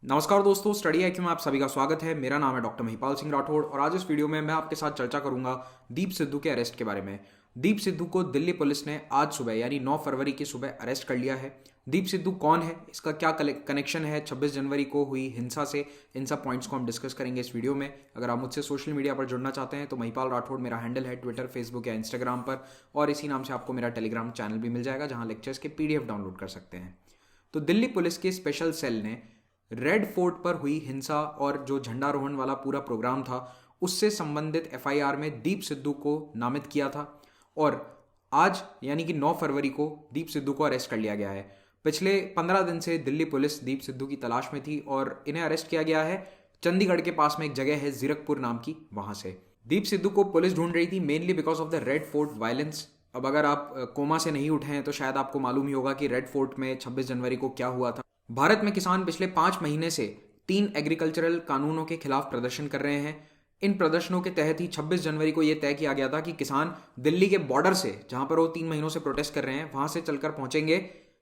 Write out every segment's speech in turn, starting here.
नमस्कार दोस्तों, study IQ में आप सभी का स्वागत है। मेरा नाम है डॉक्टर महिपाल सिंह राठौड़ और आज इस वीडियो में मैं आपके साथ चर्चा करूंगा दीप सिद्धू के अरेस्ट के बारे में। दीप सिद्धू को दिल्ली पुलिस ने आज सुबह यानी 9 फरवरी की सुबह अरेस्ट कर लिया है। दीप सिद्धू कौन है, इसका क्या कनेक्शन है 26 जनवरी को हुई हिंसा से, इन सब पॉइंट्स को हम डिस्कस करेंगे इस वीडियो में। अगर आप मुझसे सोशल मीडिया पर जुड़ना चाहते हैं तो महिपाल राठौड़ मेरा हैंडल है, ट्विटर, फेसबुक या इंस्टाग्राम पर, और इसी नाम से आपको मेरा टेलीग्राम चैनल भी मिल जाएगा जहाँ लेक्चर्स के PDF डाउनलोड कर सकते हैं। तो दिल्ली पुलिस के स्पेशल सेल ने रेड फोर्ट पर हुई हिंसा और जो झंडारोहण वाला पूरा प्रोग्राम था उससे संबंधित FIR में दीप सिद्धू को नामित किया था और आज यानी कि 9 फरवरी को दीप सिद्धू को अरेस्ट कर लिया गया है। पिछले 15 दिन से दिल्ली पुलिस दीप सिद्धू की तलाश में थी और इन्हें अरेस्ट किया गया है चंडीगढ़ के पास में एक जगह है जीरकपुर नाम की, वहां से। दीप सिद्धू को पुलिस ढूंढ रही थी mainly because of the red fort violence. अब अगर आप कोमा से नहीं उठे हैं तो शायद आपको मालूम ही होगा कि रेड फोर्ट में 26 जनवरी को क्या हुआ था। भारत में किसान पिछले 5 महीने से 3 एग्रीकल्चरल कानूनों के खिलाफ प्रदर्शन कर रहे हैं। इन प्रदर्शनों के तहत ही 26 जनवरी को यह तय किया गया था कि किसान दिल्ली के बॉर्डर से, जहां पर वो 3 महीनों से प्रोटेस्ट कर रहे हैं, वहां से चलकर पहुंचेंगे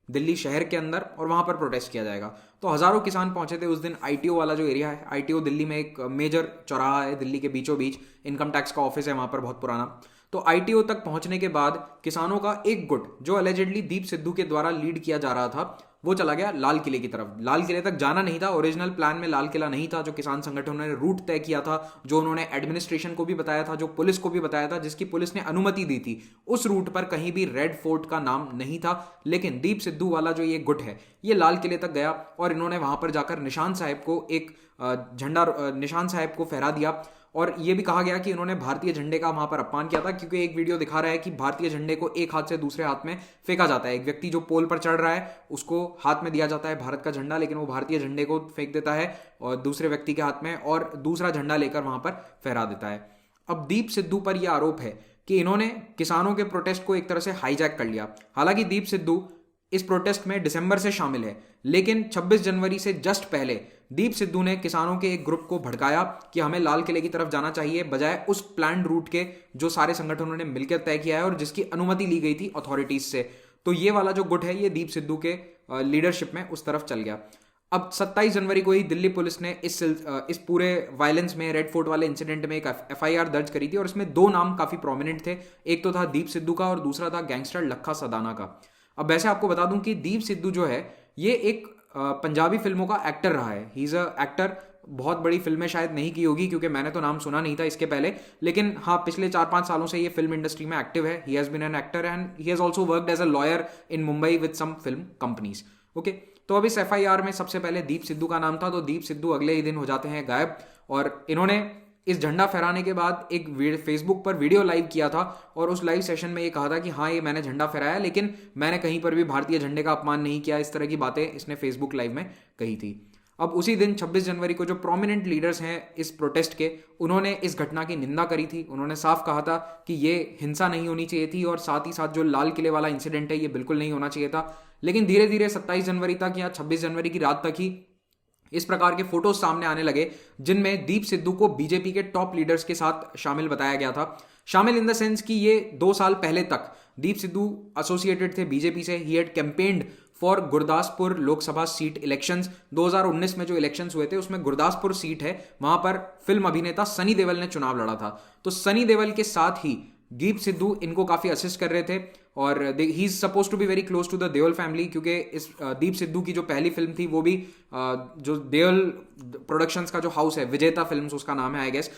दिल्ली शहर के अंदर और वहां पर प्रोटेस्ट किया जाएगा। तो हजारों किसान पहुंचे थे उस दिन। ITO वाला जो एरिया है, ITO दिल्ली में एक मेजर चौराहा है, दिल्ली के बीचों बीच इनकम टैक्स का ऑफिस है वहां पर, बहुत पुराना। तो ITO तक पहुंचने के बाद किसानों का एक गुट, जो अलेजेडली दीप सिद्धू के द्वारा लीड किया जा रहा था, वो चला गया लाल किले की तरफ। लाल किले तक जाना नहीं था, ओरिजिनल प्लान में लाल किला नहीं था। जो किसान संगठनों ने रूट तय किया था, जो उन्होंने एडमिनिस्ट्रेशन को भी बताया था, जो पुलिस को भी बताया था, जिसकी पुलिस ने अनुमति दी थी, उस रूट पर कहीं भी रेड फोर्ट का नाम नहीं था। लेकिन दीप सिद्धू वाला जो ये गुट है, ये लाल किले तक गया और इन्होंने वहां पर जाकर निशान साहब को एक झंडा, निशान साहब को फहरा दिया। और यह भी कहा गया कि इन्होंने भारतीय झंडे का वहां पर अपमान किया था, क्योंकि एक वीडियो दिखा रहा है कि भारतीय झंडे को एक हाथ से दूसरे हाथ में फेंका जाता है। एक व्यक्ति जो पोल पर चढ़ रहा है उसको हाथ में दिया जाता है भारत का झंडा, लेकिन वो भारतीय झंडे को फेंक देता है और दूसरे व्यक्ति के हाथ में, और दूसरा झंडा लेकर वहां पर फहरा देता है। अब दीप सिद्धू पर यह आरोप है कि इन्होंने किसानों के प्रोटेस्ट को एक तरह से हाईजैक कर लिया। हालांकि दीप सिद्धू इस प्रोटेस्ट में दिसंबर से शामिल है, लेकिन 26 जनवरी से जस्ट पहले दीप सिद्धू ने किसानों के एक ग्रुप को भड़काया कि हमें लाल किले की तरफ जाना चाहिए, बजाय उस प्लान रूट के जो सारे संगठनों ने मिलकर तय किया है और जिसकी अनुमति ली गई थी अथॉरिटीज से। तो ये वाला जो गुट है, ये दीप सिद्धू के लीडरशिप में उस तरफ चल गया। अब 27 जनवरी को ही दिल्ली पुलिस ने इस पूरे वायलेंस में, रेड फोर्ट वाले इंसिडेंट में एक FIR दर्ज करी थी और इसमें 2 नाम काफी प्रोमिनेंट थे। एक तो था दीप सिद्धू का और दूसरा था गैंगस्टर लखा सदाना का। अब वैसे आपको बता दूं कि दीप सिद्धू जो है, ये एक पंजाबी फिल्मों का एक्टर रहा है। He is a actor. बहुत बड़ी फिल्में शायद नहीं की होगी क्योंकि मैंने तो नाम सुना नहीं था इसके पहले, लेकिन हाँ, पिछले 4-5 सालों से ये फिल्म इंडस्ट्री में एक्टिव है। He has been an actor and he has also worked as a lawyer in Mumbai with some film companies. Okay, तो अब इस FIR में सबसे पहले दीप सिद्धू का नाम था। तो दीप सिद्धू अगले ही दिन हो जाते हैं गायब और इन्होंने इस झंडा फहराने के बाद एक फेसबुक पर वीडियो लाइव किया था और उस लाइव सेशन में ये कहा था कि हाँ, ये मैंने झंडा फहराया, लेकिन मैंने कहीं पर भी भारतीय झंडे का अपमान नहीं किया। इस तरह की बातें इसने फेसबुक लाइव में कही थी। अब उसी दिन 26 जनवरी को जो प्रोमिनेंट लीडर्स हैं इस प्रोटेस्ट के, उन्होंने इस घटना की निंदा करी थी। उन्होंने साफ कहा था कि ये हिंसा नहीं होनी चाहिए थी और साथ ही साथ जो लाल किले वाला इंसिडेंट है ये बिल्कुल नहीं होना चाहिए था। लेकिन धीरे धीरे 27 जनवरी तक या 26 जनवरी की रात तक ही इस प्रकार के फोटोज सामने आने लगे जिनमें दीप सिद्धू को बीजेपी के टॉप लीडर्स के साथ शामिल बताया गया था। शामिल इन द सेंस कि ये 2 साल पहले तक दीप सिद्धू एसोसिएटेड थे बीजेपी से। He had campaigned for Gurdaspur Lok Sabha seat elections. 2019 में जो इलेक्शंस हुए थे उसमें गुरदासपुर सीट है, वहां पर फिल्म अभिनेता सनी देओल ने चुनाव लड़ा था। तो सनी देओल के साथ ही दीप सिद्धू इनको काफी असिस्ट कर रहे थे और he is suppose to be very close to the Deol family, क्योंकि इस दीप सिद्धू की जो पहली फिल्म थी वो भी जो देओल प्रोडक्शंस का जो हाउस है, विजेता फिल्म्स उसका नाम है आई गेस,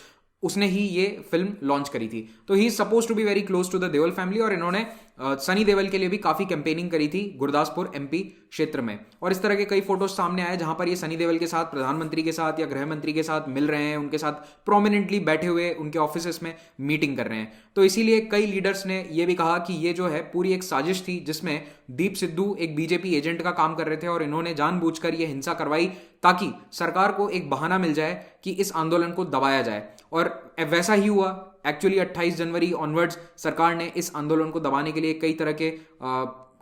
उसने ही ये फिल्म लॉन्च करी थी। तो he is suppose to be very close to the Deol family और इन्होंने सनी देओल के लिए भी काफी कैंपेनिंग करी थी गुरदासपुर MP क्षेत्र में। और इस तरह के कई फोटोज सामने आए जहां पर ये सनी देओल के साथ, प्रधानमंत्री के साथ या गृह मंत्री के साथ मिल रहे हैं, उनके साथ प्रोमिनेंटली बैठे हुए उनके ऑफिस में मीटिंग कर रहे हैं। तो इसीलिए कई लीडर्स ने यह भी कहा कि ये जो है पूरी एक साजिश थी जिसमें दीप सिद्धू एक बीजेपी एजेंट का काम कर रहे थे और इन्होंने जानबूझकर ये हिंसा करवाई ताकि सरकार को एक बहाना मिल जाए कि इस आंदोलन को दबाया जाए। और वैसा ही हुआ। एक्चुअली 28 जनवरी ऑनवर्ड्स सरकार ने इस आंदोलन को दबाने के लिए कई तरह के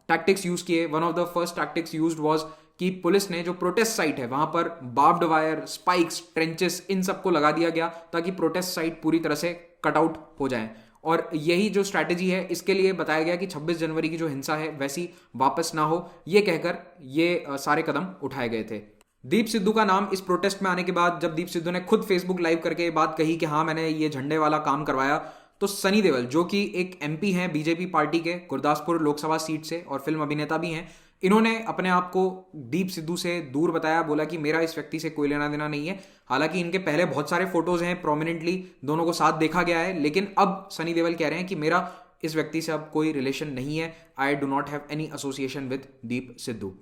टैक्टिक्स यूज किए। One of the first tactics used was कि पुलिस ने जो प्रोटेस्ट साइट है वहां पर बार्ब्ड वायर, स्पाइक्स, ट्रेंचेस, इन सबको लगा दिया गया ताकि प्रोटेस्ट साइट पूरी तरह से कट आउट हो जाए। और यही जो स्ट्रैटेजी है इसके लिए बताया गया कि 26 जनवरी की जो हिंसा है वैसी वापस ना हो, ये कहकर ये सारे कदम उठाए गए थे। दीप सिद्धू का नाम इस प्रोटेस्ट में आने के बाद जब दीप सिद्धू ने खुद फेसबुक लाइव करके ये बात कही कि हाँ मैंने ये झंडे वाला काम करवाया, तो सनी देओल जो कि एक एमपी हैं बीजेपी पार्टी के गुरदासपुर लोकसभा सीट से और फिल्म अभिनेता भी हैं, इन्होंने अपने आप को दीप सिद्धू से दूर बताया, बोला कि मेरा इस व्यक्ति से कोई लेना देना नहीं है। हालांकि इनके पहले बहुत सारे फोटोज हैं, प्रोमिनेंटली दोनों को साथ देखा गया है, लेकिन अब सनी देओल कह रहे हैं कि मेरा इस व्यक्ति से अब कोई रिलेशन नहीं है, I do not have any association with Deep Sidhu.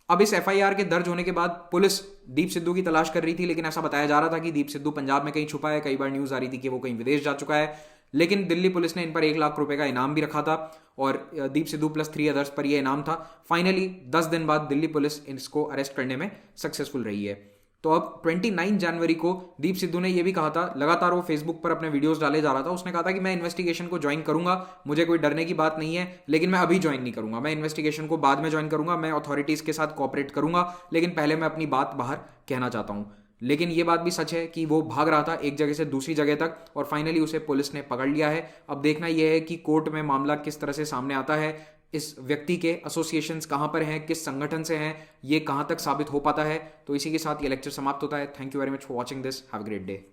अब इस एफआईआर के दर्ज होने के बाद पुलिस दीप सिद्धू की तलाश कर रही थी, लेकिन ऐसा बताया जा रहा था कि दीप सिद्धू पंजाब में कहीं छुपा है। कई बार न्यूज आ रही थी कि वो कहीं विदेश जा चुका है, लेकिन दिल्ली पुलिस ने इन पर 1 लाख रुपए का इनाम भी रखा था और दीप सिद्धू प्लस 3 अदर्स पर यह इनाम था। फाइनली 10 दिन बाद दिल्ली पुलिस इसको अरेस्ट करने में सक्सेसफुल रही है। तो अब 29 जनवरी को दीप सिद्धू ने यह भी कहा था, लगातार वो फेसबुक पर अपने वीडियोस डाले जा रहा था, उसने कहा था कि मैं इन्वेस्टिगेशन को ज्वाइन करूंगा, मुझे कोई डरने की बात नहीं है, लेकिन मैं अभी ज्वाइन नहीं करूंगा, मैं इन्वेस्टिगेशन को बाद में ज्वाइन करूंगा, मैं अथॉरिटीज के साथ कोऑपरेट करूंगा, लेकिन पहले मैं अपनी बात बाहर कहना चाहता हूं। लेकिन ये बात भी सच है कि वो भाग रहा था एक जगह से दूसरी जगह तक और फाइनली उसे पुलिस ने पकड़ लिया है। अब देखना यह है कि कोर्ट में मामला किस तरह से सामने आता है, इस व्यक्ति के एसोसिएशंस कहां पर हैं, किस संगठन से हैं, ये कहां तक साबित हो पाता है। तो इसी के साथ ये लेक्चर समाप्त होता है। Thank you very much for watching this, have a great day.